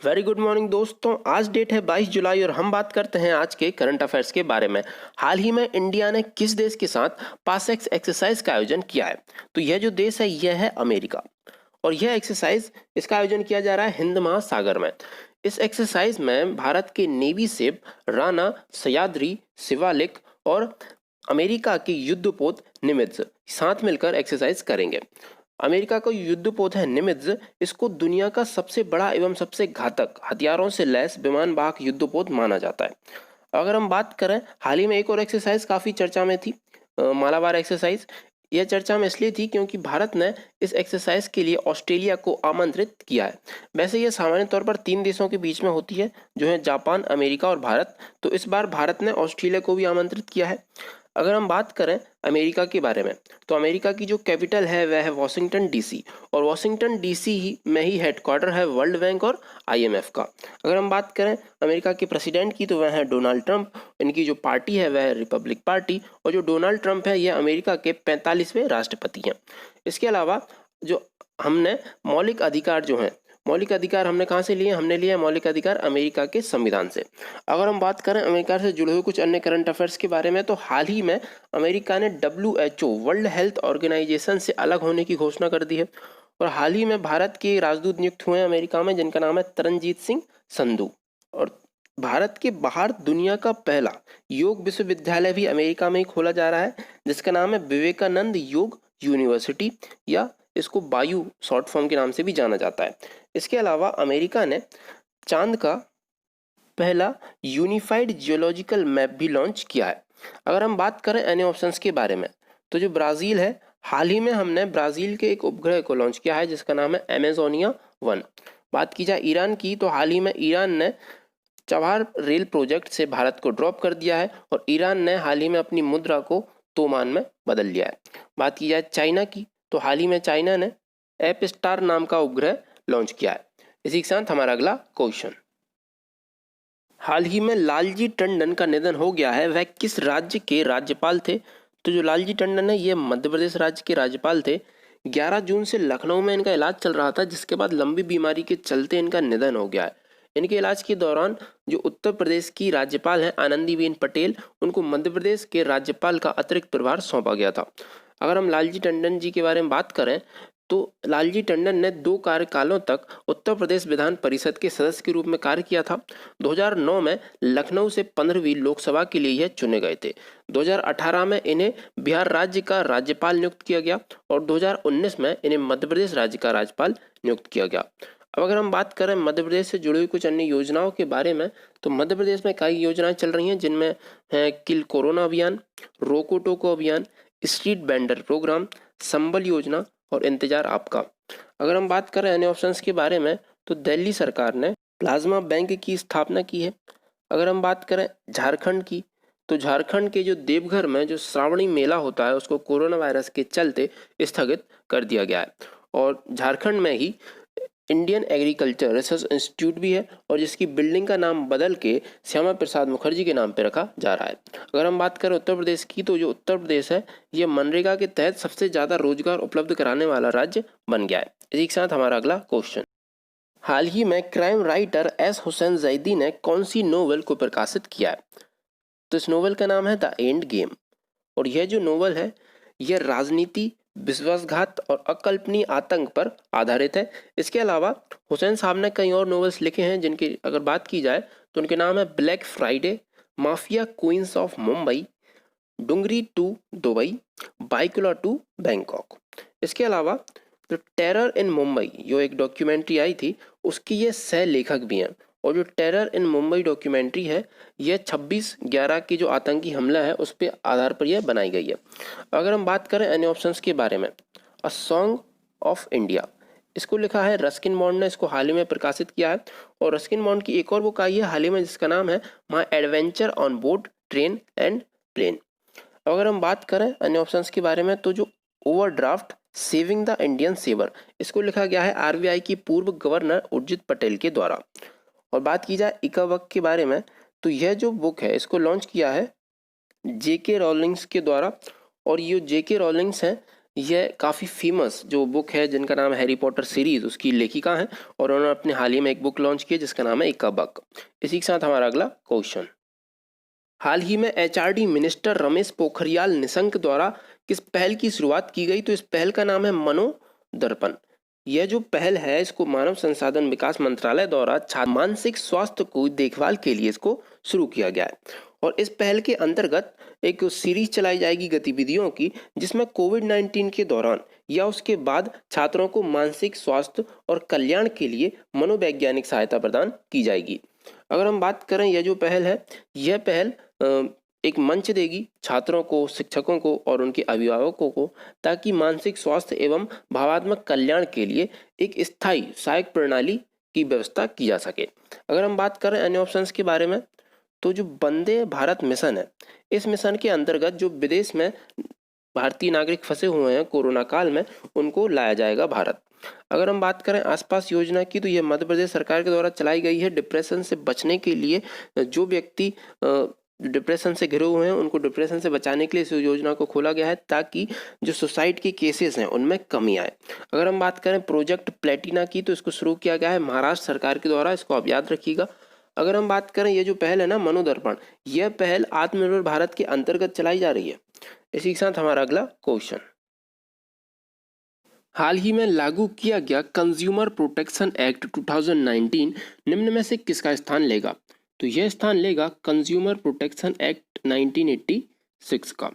Very good morning दोस्तों। आज date है 22 जुलाई और हम बात करते हैं आज के करंट अफेयर्स के बारे में। हाल ही में इंडिया ने किस देश के साथ पासएक्स एक्सरसाइज का आयोजन किया है? तो यह जो देश है यह है अमेरिका। और यह एक्सरसाइज इसका आयोजन किया जा रहा है हिंद महासागर में। इस एक्सरसाइज में भारत के नेवी शिप राणा सयाद्री शिवालिक और अमेरिका की युद्धपोत निमित्ज साथ मिलकर एक्सरसाइज करेंगे। अमेरिका का युद्धपोत है निमित्ज, इसको दुनिया का सबसे बड़ा एवं सबसे घातक हथियारों से लैस विमान वाहक युद्धपोत माना जाता है। अगर हम बात करें, हाल ही में एक और एक्सरसाइज काफी चर्चा में थी, मालाबार एक्सरसाइज। यह चर्चा में इसलिए थी क्योंकि भारत ने इस एक्सरसाइज के लिए ऑस्ट्रेलिया को आमंत्रित किया है। वैसे यह सामान्य तौर पर 3 देशों के बीच में होती है, जो है जापान, अमेरिका और भारत। तो इस बार भारत ने ऑस्ट्रेलिया को भी आमंत्रित किया है। अगर हम बात करें अमेरिका के बारे में, तो अमेरिका की जो कैपिटल है वह है वॉशिंगटन डीसी, और वॉशिंगटन डीसी ही में ही हेडक्वार्टर है वर्ल्ड बैंक और आईएमएफ का। अगर हम बात करें अमेरिका के प्रेसिडेंट की, तो वह है डोनाल्ड ट्रंप। इनकी जो पार्टी है वह है रिपब्लिक पार्टी, और जो डोनाल्ड ट्रंप है यह अमेरिका के 45वें राष्ट्रपति हैं। इसके अलावा जो हमने मौलिक अधिकार हमने कहाँ से लिए? हमने लिए मौलिक अधिकार अमेरिका के संविधान से। अगर हम बात करें अमेरिका से जुड़े हुए कुछ अन्य करंट अफेयर्स के बारे में, तो हाल ही में अमेरिका ने WHO वर्ल्ड हेल्थ ऑर्गेनाइजेशन से अलग होने की घोषणा कर दी है। और हाल ही में भारत के राजदूत नियुक्त हुए हैं अमेरिका में, जिनका नाम है तरनजीत सिंह संधू। और भारत के बाहर दुनिया का पहला योग विश्वविद्यालय भी अमेरिका में ही खोला जा रहा है, जिसका नाम है विवेकानंद योग यूनिवर्सिटी, या इसको बायू शॉर्ट फॉर्म के नाम से भी जाना जाता है। इसके अलावा अमेरिका ने चांद का पहला यूनिफाइड जियोलॉजिकल मैप भी लॉन्च किया है। अगर हम बात करें अन्य ऑप्शंस के बारे में, तो जो ब्राजील है, हाल ही में हमने ब्राजील के एक उपग्रह को लॉन्च किया है जिसका नाम है अमेजोनिया 1। बात की जाए ईरान की, तो हाल ही में ईरान ने चबहार रेल प्रोजेक्ट से भारत को ड्रॉप कर दिया है, और ईरान ने हाल ही में अपनी मुद्रा को तोमान में बदल लिया है। बात की जाए चाइना की, तो हाल ही में चाइना ने एप स्टार नाम का उपग्रह लॉन्च किया है। इसी के साथ हमारा अगला क्वेश्चन, हाल ही में लालजी टंडन का निधन हो गया है, वह किस राज्य के राज्यपाल थे? तो जो लालजी टंडन है ये मध्य प्रदेश राज्य के राज्यपाल थे। 11 जून से लखनऊ में इनका इलाज चल रहा था, जिसके बाद लंबी बीमारी के चलते इनका निधन हो गया है। इनके इलाज के दौरान जो उत्तर प्रदेश की राज्यपाल हैं आनंदीबेन पटेल, उनको मध्य प्रदेश के राज्यपाल का अतिरिक्त प्रभार सौंपा गया था। अगर हम लालजी टंडन जी के बारे में बात करें, तो लालजी टंडन ने 2 कार्यकालों तक उत्तर प्रदेश विधान परिषद के सदस्य के रूप में कार्य किया था। 2009 में लखनऊ से 15वीं लोकसभा के लिए यह चुने गए थे। 2018 में इन्हें बिहार राज्य का राज्यपाल नियुक्त किया गया, और 2019 में इन्हें मध्य प्रदेश राज्य का राज्यपाल नियुक्त किया गया। अब अगर हम बात करें मध्य प्रदेश से जुड़ी हुई कुछ अन्य योजनाओं के बारे में, तो मध्य प्रदेश में कई योजनाएं चल रही हैं, जिनमें है किल कोरोना अभियान, रोको टोको अभियान, स्ट्रीट वेंडर प्रोग्राम, संबल योजना और इंतजार आपका। अगर हम बात करें अन्य ऑप्शंस के बारे में, तो दिल्ली सरकार ने प्लाज्मा बैंक की स्थापना की है। अगर हम बात करें झारखंड की, तो झारखंड के जो देवघर में जो श्रावणी मेला होता है उसको कोरोना वायरस के चलते स्थगित कर दिया गया है। और झारखंड में ही इंडियन एग्रीकल्चर रिसर्च इंस्टीट्यूट भी है, और जिसकी बिल्डिंग का नाम बदल के श्यामा प्रसाद मुखर्जी के नाम पर रखा जा रहा है। अगर हम बात करें उत्तर प्रदेश की, तो जो उत्तर प्रदेश है ये मनरेगा के तहत सबसे ज़्यादा रोजगार उपलब्ध कराने वाला राज्य बन गया है। इसी के साथ हमारा अगला क्वेश्चन, हाल ही में crime writer S Hussain Zaidi ने कौन सी नोवेल को प्रकाशित किया है? तो इस नोवेल का नाम है द एंड गेम, और यह जो नोवेल है यह राजनीति, विश्वासघात और अकल्पनीय आतंक पर आधारित है। इसके अलावा हुसैन साहब ने कई और नोवेल्स लिखे हैं, जिनकी अगर बात की जाए तो उनके नाम है black Friday, mafia queens of Mumbai, Dongri to Dubai, Byculla to Bangkok. इसके अलावा जो टेरर इन मुंबई जो एक डॉक्यूमेंट्री आई थी, उसकी ये सह लेखक भी हैं। और जो टेरर इन मुंबई डॉक्यूमेंट्री है यह 26/11 की जो आतंकी हमला है उस पर आधार पर यह बनाई गई है। अगर हम बात करें अन्य ऑप्शंस के बारे में, अ सॉन्ग ऑफ इंडिया, इसको लिखा है रस्किन बॉन्ड ने, इसको हाल ही में प्रकाशित किया है। और रस्किन बॉन्ड की एक और बुक आई है हाल ही में जिसका नाम है my adventure on boat train and plane. अगर हम बात करें अन्य ऑप्शंस के बारे में, तो जो overdraft saving the Indian saver, इसको लिखा गया है आरबीआई की पूर्व गवर्नर उर्जित पटेल के द्वारा। और बात की जाए इकावक के बारे में, तो यह जो बुक है इसको लॉन्च किया है जेके रॉलिंग्स के द्वारा। और ये जेके रॉलिंग्स हैं यह काफ़ी फेमस जो बुक है जिनका नाम है हैरी पॉटर सीरीज, उसकी लेखिका हैं और उन्होंने अपने हाल ही में एक बुक लॉन्च की जिसका नाम है इक्का बक। इसी के साथ हमारा अगला क्वेश्चन, हाल ही में एचआरडी मिनिस्टर रमेश पोखरियाल निशंक द्वारा किस पहल की शुरुआत की गई? तो इस पहल का नाम है मनोदर्पण। यह जो पहल है इसको मानव संसाधन विकास मंत्रालय द्वारा छात्र मानसिक स्वास्थ्य को देखभाल के लिए इसको शुरू किया गया है और इस पहल के अंतर्गत एक सीरीज चलाई जाएगी गतिविधियों की जिसमें कोविड-19 के दौरान या उसके बाद छात्रों को मानसिक स्वास्थ्य और कल्याण के लिए मनोवैज्ञानिक सहायता प्रदान की जाएगी। अगर हम बात करें यह जो पहल है, यह पहल एक मंच देगी छात्रों को, शिक्षकों को और उनके अभिभावकों को, ताकि मानसिक स्वास्थ्य एवं भावात्मक कल्याण के लिए एक स्थायी सहायक प्रणाली की व्यवस्था की जा सके। अगर हम बात करें अन्य ऑप्शंस के बारे में, तो जो वंदे भारत मिशन है, इस मिशन के अंतर्गत जो विदेश में भारतीय नागरिक फंसे हुए हैं कोरोना काल में, उनको लाया जाएगा भारत। अगर हम बात करें आसपास योजना की, तो यह मध्य प्रदेश सरकार के द्वारा चलाई गई है डिप्रेशन से बचने के लिए। जो व्यक्ति डिप्रेशन से घिरे हुए हैं उनको डिप्रेशन से बचाने के लिए इस योजना को खोला गया है ताकि जो सुसाइड के केसेस हैं उनमें कमी आए। अगर हम बात करें प्रोजेक्ट प्लेटिना की, तो इसको शुरू किया गया है महाराष्ट्र सरकार के द्वारा, इसको आप याद रखिएगा। अगर हम बात करें ये जो पहल है ना मनोदर्पण, यह पहल आत्मनिर्भर भारत के अंतर्गत चलाई जा रही है। इसी के साथ हमारा अगला क्वेश्चन, हाल ही में लागू किया गया कंज्यूमर प्रोटेक्शन एक्ट 2019 निम्न में से किसका स्थान लेगा? तो यह स्थान लेगा कंज्यूमर प्रोटेक्शन एक्ट 1986 का।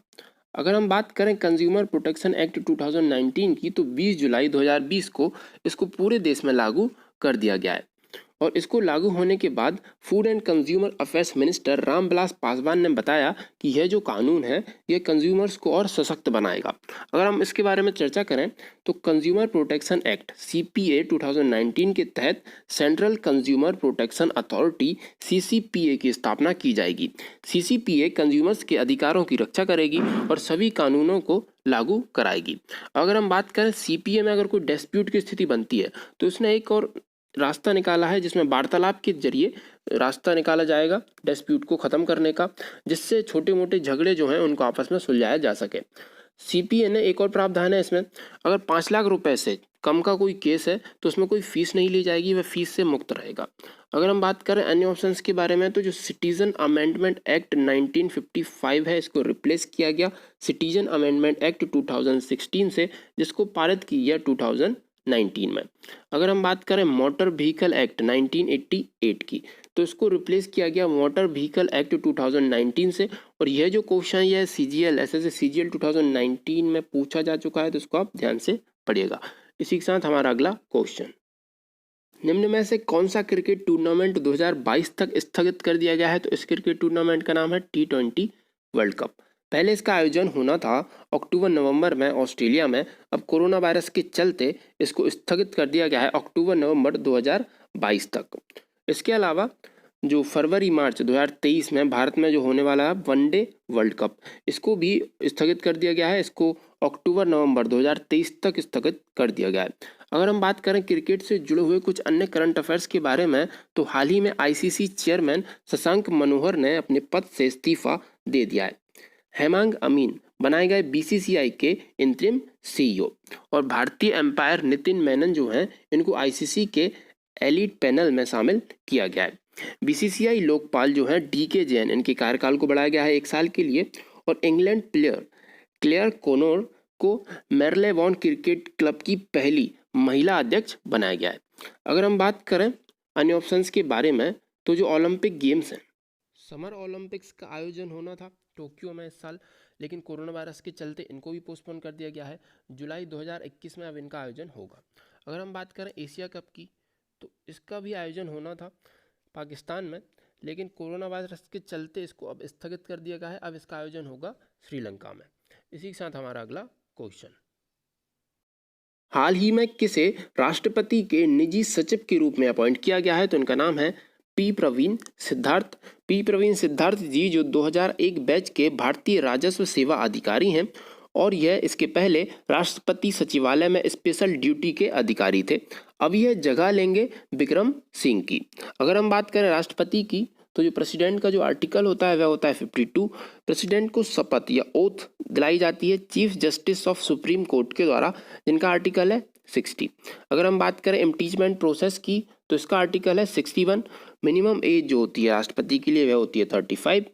अगर हम बात करें कंज्यूमर प्रोटेक्शन एक्ट 2019 की, तो 20 जुलाई 2020 को इसको पूरे देश में लागू कर दिया गया है और इसको लागू होने के बाद food and consumer affairs minister Ramvilas Paswan ने बताया कि यह जो कानून है यह कंज्यूमर्स को और सशक्त बनाएगा। अगर हम इसके बारे में चर्चा करें तो कंज्यूमर प्रोटेक्शन एक्ट सीपीए 2019 के तहत central consumer protection authority CCPA की स्थापना की जाएगी। सीसीपीए कंज्यूमर्स के अधिकारों की रक्षा करेगी और सभी कानूनों को लागू कराएगी। अगर हम बात करें सीपीए में अगर कोई डिस्प्यूट की स्थिति बनती है तो उसने एक और रास्ता निकाला है जिसमें वार्तालाप के जरिए रास्ता निकाला जाएगा डिस्प्यूट को खत्म करने का, जिससे छोटे मोटे झगड़े जो हैं उनको आपस में सुलझाया जा सके। सीपीए ने एक और प्रावधान है इसमें, अगर 5 लाख रुपए से कम का कोई केस है तो उसमें कोई फीस नहीं ली जाएगी, वह फीस से मुक्त रहेगा। अगर हम बात करें अन्य ऑप्शंस के बारे में, तो जो सिटीजन अमेंडमेंट एक्ट 1955 है इसको रिप्लेस किया गया सिटीजन अमेंडमेंट एक्ट 2016 से, जिसको पारित किया 2019 में। अगर हम बात करें मोटर व्हीकल एक्ट 1988 की, तो इसको रिप्लेस किया गया मोटर व्हीकल एक्ट 2019 से। और यह जो क्वेश्चन है सीजीएल एसएससी सीजीएल 2019 में पूछा जा चुका है, तो इसको आप ध्यान से पढ़िएगा। इसी के साथ हमारा अगला क्वेश्चन, निम्न में से कौन सा क्रिकेट टूर्नामेंट 2022 तक स्थगित कर दिया गया है? तो इस क्रिकेट टूर्नामेंट का नाम है T20 वर्ल्ड कप। पहले इसका आयोजन होना था अक्टूबर नवंबर में ऑस्ट्रेलिया में, अब कोरोना वायरस के चलते इसको स्थगित कर दिया गया है अक्टूबर नवंबर 2022 तक। इसके अलावा जो फरवरी मार्च 2023 में भारत में जो होने वाला है वनडे वर्ल्ड कप, इसको भी स्थगित कर दिया गया है, इसको अक्टूबर नवंबर 2023 तक स्थगित कर दिया गया है। अगर हम बात करें क्रिकेट से जुड़े हुए कुछ अन्य करंट अफेयर्स के बारे में, तो हाल ही में आईसीसी चेयरमैन शशांक मनोहर ने अपने पद से इस्तीफा दे दिया है। हेमांग अमीन बनाए गए बीसीसीआई के इंतरिम सीईओ और भारतीय एम्पायर नितिन मेनन जो हैं इनको आईसीसी के एलीट पैनल में शामिल किया गया है। बीसीसीआई लोकपाल जो है डीके जैन, इनके कार्यकाल को बढ़ाया गया है 1 साल के लिए और इंग्लैंड प्लेयर क्लेयर कोनोर को मेरलेबॉर्न क्रिकेट क्लब की पहली महिला अध्यक्ष बनाया गया है। अगर हम बात करें अन्य ऑप्शंस के बारे में, तो जो ओलंपिक गेम्स हैं, समर ओलंपिक्स का आयोजन होना था टोक्यो में इस साल, लेकिन कोरोना वायरस के चलते इनको भी पोस्टपोन कर दिया गया है। जुलाई 2021 में अब इनका आयोजन होगा। अगर हम बात करें एशिया कप की, तो इसका भी आयोजन होना था पाकिस्तान में, लेकिन कोरोना वायरस के चलते इसको अब स्थगित कर दिया गया है। अब इसका आयोजन होगा श्रीलंका में। इसी के साथ हमारा अगला क्वेश्चन, हाल ही में किसे राष्ट्रपति के निजी सचिव के रूप में अपॉइंट किया गया है? तो इनका नाम है पी प्रवीण सिद्धार्थ। पी प्रवीण सिद्धार्थ जी जो 2001 बैच के भारतीय राजस्व सेवा अधिकारी हैं और यह इसके पहले राष्ट्रपति सचिवालय में स्पेशल ड्यूटी के अधिकारी थे। अब यह जगह लेंगे विक्रम सिंह की। अगर हम बात करें राष्ट्रपति की, तो जो प्रेसिडेंट का जो आर्टिकल होता है वह होता है 52। प्रेसिडेंट को शपथ या ओथ दिलाई जाती है chief justice of supreme court के द्वारा, जिनका आर्टिकल है 60। अगर हम बात करें इम्पीचमेंट प्रोसेस की, तो इसका आर्टिकल है 61। मिनिमम एज जो होती है राष्ट्रपति के लिए वह होती है 35।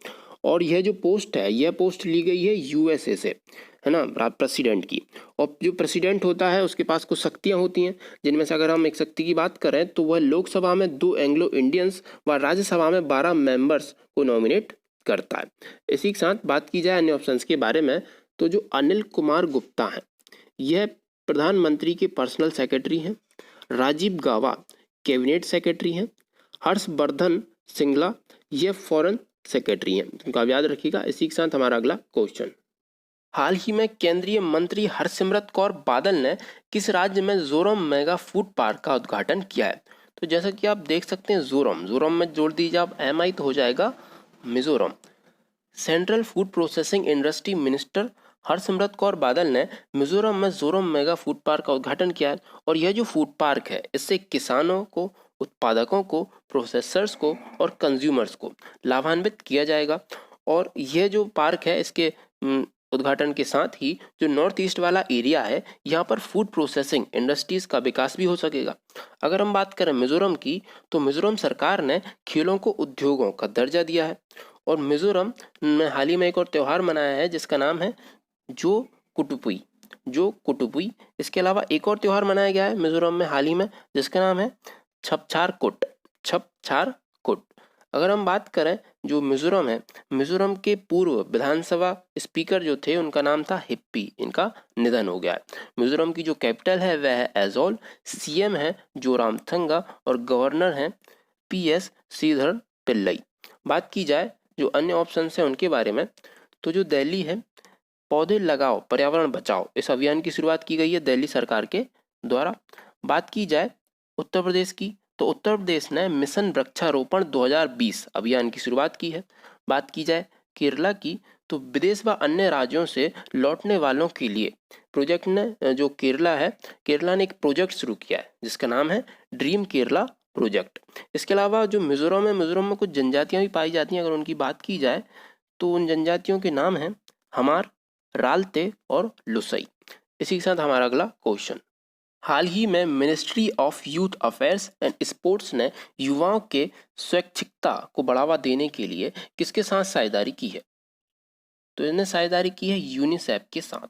और यह जो पोस्ट है, यह पोस्ट ली गई है यूएसए से, है ना, प्रेसिडेंट की। और जो प्रेसिडेंट होता है उसके पास कुछ शक्तियां होती हैं, जिनमें से अगर हम एक शक्ति की बात करें तो वह लोकसभा में 2 एंग्लो इंडियंस व राज्यसभा में 12 मेंबर्स को नॉमिनेट करता है। इसी के साथ बात की जाए अन्य ऑप्शंस के बारे में, तो जो अनिल कुमार गुप्ता है यह प्रधानमंत्री के पर्सनल सेक्रेटरी हैं। राजीव गाबा कैबिनेट सेक्रेटरी हैं। हर्षवर्धन सिंगला ये फॉरेन सेक्रेटरी हैं, इनको आप याद रखिएगा। इसी के साथ हमारा अगला क्वेश्चन, हाल ही में केंद्रीय मंत्री हरसिमरत कौर बादल ने किस राज्य में जोरम मेगा फूड पार्क का उद्घाटन किया है? तो जैसा कि आप देख सकते हैं जोरम में जोड़ दीजिए आप MI तो हो जाएगा Mizoram. Central food processing industry minister Harsimrat Kaur Badal ने मिजोरम में जोरम मेगा फूड पार्क का उद्घाटन किया है। और यह जो फूड पार्क है इससे किसानों को, उत्पादकों को, प्रोसेसर्स को और कंज्यूमर्स को लाभान्वित किया जाएगा। और यह जो पार्क है इसके उद्घाटन के साथ ही जो नॉर्थ ईस्ट वाला एरिया है यहाँ पर फूड प्रोसेसिंग इंडस्ट्रीज का विकास भी हो सकेगा। अगर हम बात करें मिजोरम की, तो मिजोरम सरकार ने खेलों को उद्योगों का दर्जा दिया है। और मिजोरम में हाल ही में एक और त्यौहार मनाया है जिसका नाम है जो कुटुपुई। इसके अलावा एक और त्यौहार मनाया गया है मिजोरम में हाल ही में जिसका नाम है छपछार कुट। अगर हम बात करें जो मिजोरम है, मिजोरम के पूर्व विधानसभा स्पीकर जो थे उनका नाम था हिप्पी, इनका निधन हो गया है। मिजोरम की जो कैपिटल है वह है एजोल। CM है जोरामथंगा और गवर्नर हैं PS श्रीधर पिल्लई। बात की जाए जो अन्य ऑप्शन है उनके बारे में, तो जो दिल्ली है, पौधे लगाओ पर्यावरण बचाओ इस अभियान की शुरुआत की गई है दिल्ली सरकार के द्वारा। बात की जाए उत्तर प्रदेश की, तो उत्तर प्रदेश ने मिशन वृक्षारोपण 2020 अभियान की शुरुआत की है। बात की जाए केरला की, तो विदेश व अन्य राज्यों से लौटने वालों के लिए प्रोजेक्ट ने, जो केरला ने एक प्रोजेक्ट शुरू किया है जिसका नाम है ड्रीम केरला प्रोजेक्ट। इसके अलावा जो मिजोरम में कुछ जनजातियां भी पाई जाती हैं। अगर उनकी बात की जाए तो उन जनजातियों के नाम हैं हमार, रालते और लुसई। इसी के साथ हमारा अगला क्वेश्चन, हाल ही में ministry of youth affairs and sports ने युवाओं के स्वैच्छिकता को बढ़ावा देने के लिए किसके साथ साझेदारी की है? तो इन्हें साझेदारी की है यूनिसेफ के साथ।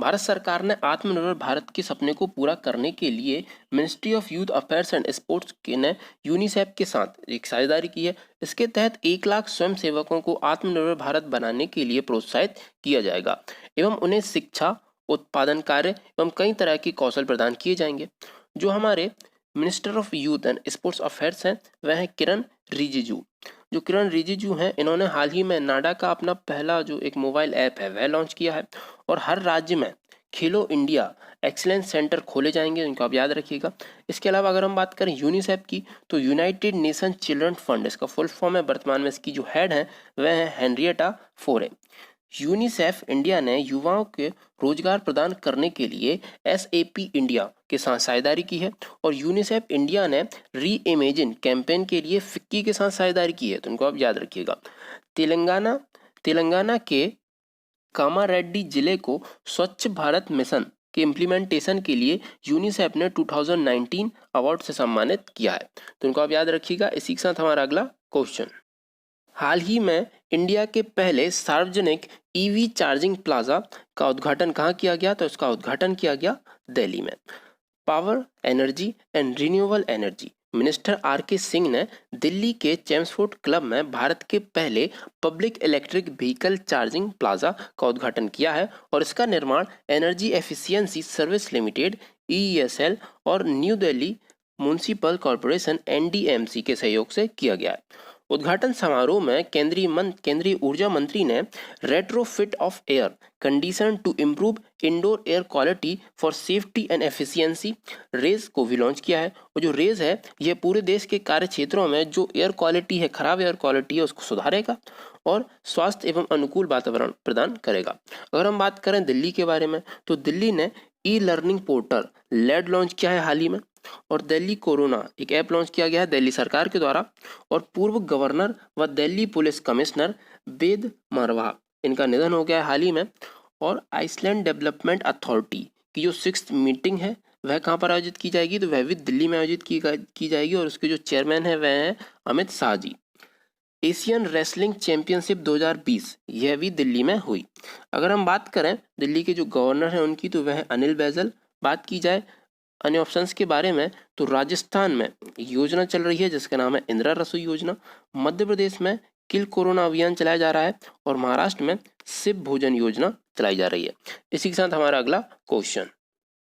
भारत सरकार ने आत्मनिर्भर भारत के सपने को पूरा करने के लिए ministry of youth affairs and sports ने यूनिसेफ के साथ एक साझेदारी की है। इसके तहत 1 लाख स्वयं सेवकों को आत्मनिर्भर भारत बनाने के लिए प्रोत्साहित किया जाएगा एवं उन्हें शिक्षा, उत्पादन कार्य एवं कई तरह के कौशल प्रदान किए जाएंगे। जो हमारे minister of youth and sports affairs हैं वह है किरण रिजिजू। जो किरण रिजिजू हैं इन्होंने हाल ही में नाडा का अपना पहला जो एक मोबाइल ऐप है वह लॉन्च किया है। और हर राज्य में खेलो इंडिया एक्सीलेंस सेंटर खोले जाएंगे, इनको आप याद रखिएगा। इसके अलावा अगर हम बात करें यूनिसेफ की, तो यूनाइटेड नेशन चिल्ड्रन फंड इसका फुल फॉर्म है। वर्तमान में इसकी जो हेड है वह है हेनरिएटा फोरे। यूनिसेफ इंडिया ने युवाओं के रोजगार प्रदान करने के लिए SAP इंडिया के साथ साझेदारी की है। और यूनिसेफ इंडिया ने री इमेजिन कैंपेन के लिए फिक्की के साथ साझेदारी की है, तो उनको आप याद रखिएगा। तेलंगाना के कामारेड्डी जिले को स्वच्छ भारत मिशन के इम्प्लीमेंटेशन के लिए यूनिसेफ ने 2019 अवार्ड से सम्मानित किया है, तो उनको आप याद रखिएगा। इसी के साथ हमारा अगला क्वेश्चन, हाल ही में इंडिया के पहले सार्वजनिक EV चार्जिंग प्लाजा का उद्घाटन कहाँ किया गया? तो इसका उद्घाटन किया गया दिल्ली में। Power, energy and renewable energy minister RK Singh ने दिल्ली के चेम्सफोर्ड क्लब में भारत के पहले public electric vehicle charging plaza का उद्घाटन किया है। और इसका निर्माण energy efficiency service limited EESL और new Delhi municipal corporation NDMC के सहयोग से किया गया है। उद्घाटन समारोह में केंद्रीय ऊर्जा मंत्री ने retrofit of air condition to improve indoor air quality for safety and efficiency raise को भी लॉन्च किया है। और जो रेज है यह पूरे देश के कार्य क्षेत्रों में जो एयर क्वालिटी है, खराब एयर क्वालिटी है, उसको सुधारेगा। और स्वास्थ्य एवं अनुकूल वातावरण प्रदान करेगा। अगर हम बात करें दिल्ली के बारे में, तो दिल्ली ने e learning portal led launch किया है हाल ही में, और दिल्ली कोरोना एक ऐप लॉन्च किया गया है दिल्ली सरकार के द्वारा। और पूर्व गवर्नर व दिल्ली पुलिस कमिश्नर वेद मारवाह, इनका निधन हो गया है हाल ही में। और आइसलैंड डेवलपमेंट अथॉरिटी की जो 6th मीटिंग है वह कहाँ पर आयोजित की जाएगी, तो वह भी दिल्ली में आयोजित की जाएगी, और उसके जो चेयरमैन है वह हैं Amit Shah ji. Asian wrestling championship 2020 यह भी दिल्ली में हुई। अगर हम बात करें दिल्ली के जो गवर्नर हैं उनकी, तो वह अनिल बैजल। बात की जाए अन्य ऑप्शंस के बारे में, तो राजस्थान में योजना चल रही है जिसका नाम है इंदिरा रसोई योजना, मध्य प्रदेश में किल कोरोना अभियान चलाया जा रहा है, और महाराष्ट्र में शिव भोजन योजना चलाई जा रही है। इसी के साथ हमारा अगला क्वेश्चन,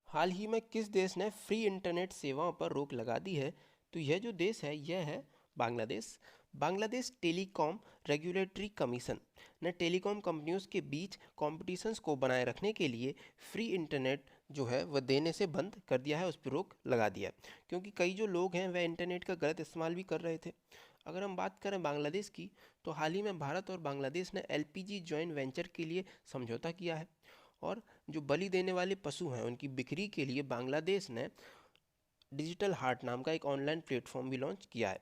हाल ही में किस देश ने फ्री इंटरनेट सेवाओं पर रोक लगा दी है, तो यह जो देश है यह है Bangladesh. Bangladesh telecom regulatory commission ने टेलीकॉम कंपनियों के बीच कॉम्पिटिशन्स को बनाए रखने के लिए फ्री इंटरनेट जो है वह देने से बंद कर दिया है, उस पर रोक लगा दिया है, क्योंकि कई जो लोग हैं वह इंटरनेट का गलत इस्तेमाल भी कर रहे थे। अगर हम बात करें बांग्लादेश की, तो हाल ही में भारत और बांग्लादेश ने LPG जॉइंट वेंचर के लिए समझौता किया है, और जो बलि देने वाले पशु हैं उनकी बिक्री के लिए बांग्लादेश ने डिजिटल हार्ट नाम का एक ऑनलाइन प्लेटफॉर्म भी लॉन्च किया है।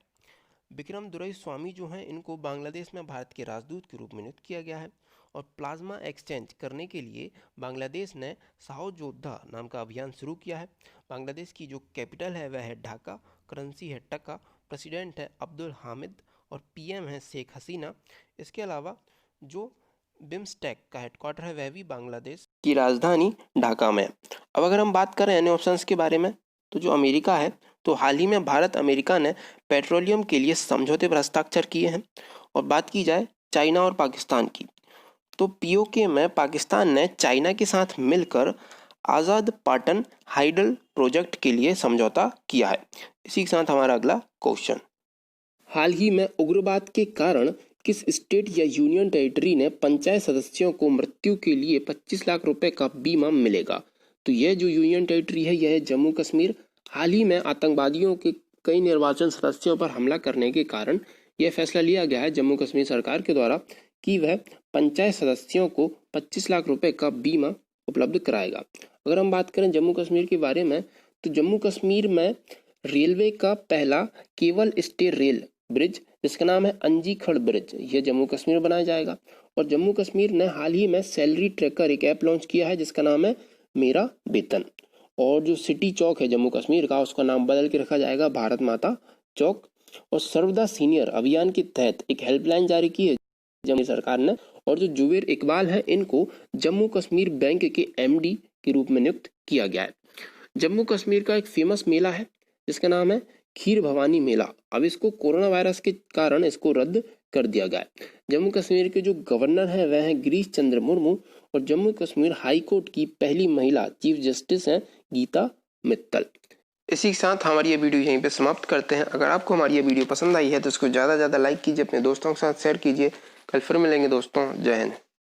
विक्रम दुरई स्वामी जो हैं इनको बांग्लादेश में भारत के राजदूत के रूप में नियुक्त किया गया है। और प्लाज्मा एक्सचेंज करने के लिए बांग्लादेश ने साहो जोधा नाम का अभियान शुरू किया है। बांग्लादेश की जो कैपिटल है वह है ढाका, करेंसी है टका, प्रेसिडेंट है अब्दुल हामिद, और PM है शेख हसीना। इसके अलावा जो बिम्स्टेक का हेडक्वार्टर है वह भी बांग्लादेश की राजधानी ढाका में। अब अगर हम बात करें अन्य ऑप्शंस के बारे में, तो जो अमेरिका है, तो हाल ही में भारत अमेरिका ने पेट्रोलियम के लिए समझौते पर हस्ताक्षर किए हैं। और बात की जाए चाइना और पाकिस्तान की, तो POK में पाकिस्तान ने चाइना के साथ मिलकर आज़ाद पाटन हाइडल प्रोजेक्ट के लिए समझौता किया है। इसी के साथ हमारा अगला क्वेश्चन, हाल ही में उग्रवाद के कारण किस स्टेट या यूनियन टेरिटरी ने पंचायत सदस्यों को मृत्यु के लिए 25 लाख रुपए का बीमा मिलेगा, तो यह जो यूनियन टेरिटरी है यह है जम्मू कश्मीर। हाल ही में आतंकवादियों के कई निर्वाचन सदस्यों पर हमला करने के कारण यह फैसला लिया गया है जम्मू कश्मीर सरकार के द्वारा कि वह पंचायत सदस्यों को 25 लाख रुपए का बीमा उपलब्ध कराएगा। अगर हम बात करें जम्मू कश्मीर के बारे में, तो जम्मू कश्मीर में रेलवे का पहला केवल स्टे रेल ब्रिज जिसका नाम है अंजीखड़ ब्रिज, यह जम्मू कश्मीर में बनाया जाएगा। और जम्मू कश्मीर ने हाल ही में सैलरी ट्रैकर एक ऐप लॉन्च किया है जिसका नाम है मेरा वेतन। और जो सिटी चौक है जम्मू कश्मीर का, उसका नाम बदल के रखा जाएगा भारत माता चौक। और सर्वदा सीनियर अभियान के तहत एक हेल्पलाइन जारी की है जम्मू सरकार ने। और जो जुबेर इकबाल है इनको जम्मू कश्मीर बैंक के MD के रूप में नियुक्त किया गया है। जम्मू कश्मीर का एक फेमस मेला है जिसका नाम है खीर भवानी मेला, अब इसको कोरोना वायरस के कारण इसको रद्द कर दिया गया है। जम्मू कश्मीर के जो गवर्नर हैं वह हैं गिरीश चंद्र मुर्मू, और जम्मू कश्मीर हाई कोर्ट की पहली महिला चीफ जस्टिस हैं गीता मित्तल। इसी के साथ हमारी ये वीडियो यहीं पे समाप्त करते हैं। अगर आपको हमारी ये वीडियो पसंद आई है तो इसको ज़्यादा से ज़्यादा लाइक कीजिए, अपने दोस्तों के साथ शेयर कीजिए। कल फिर मिलेंगे दोस्तों, जय हिंद।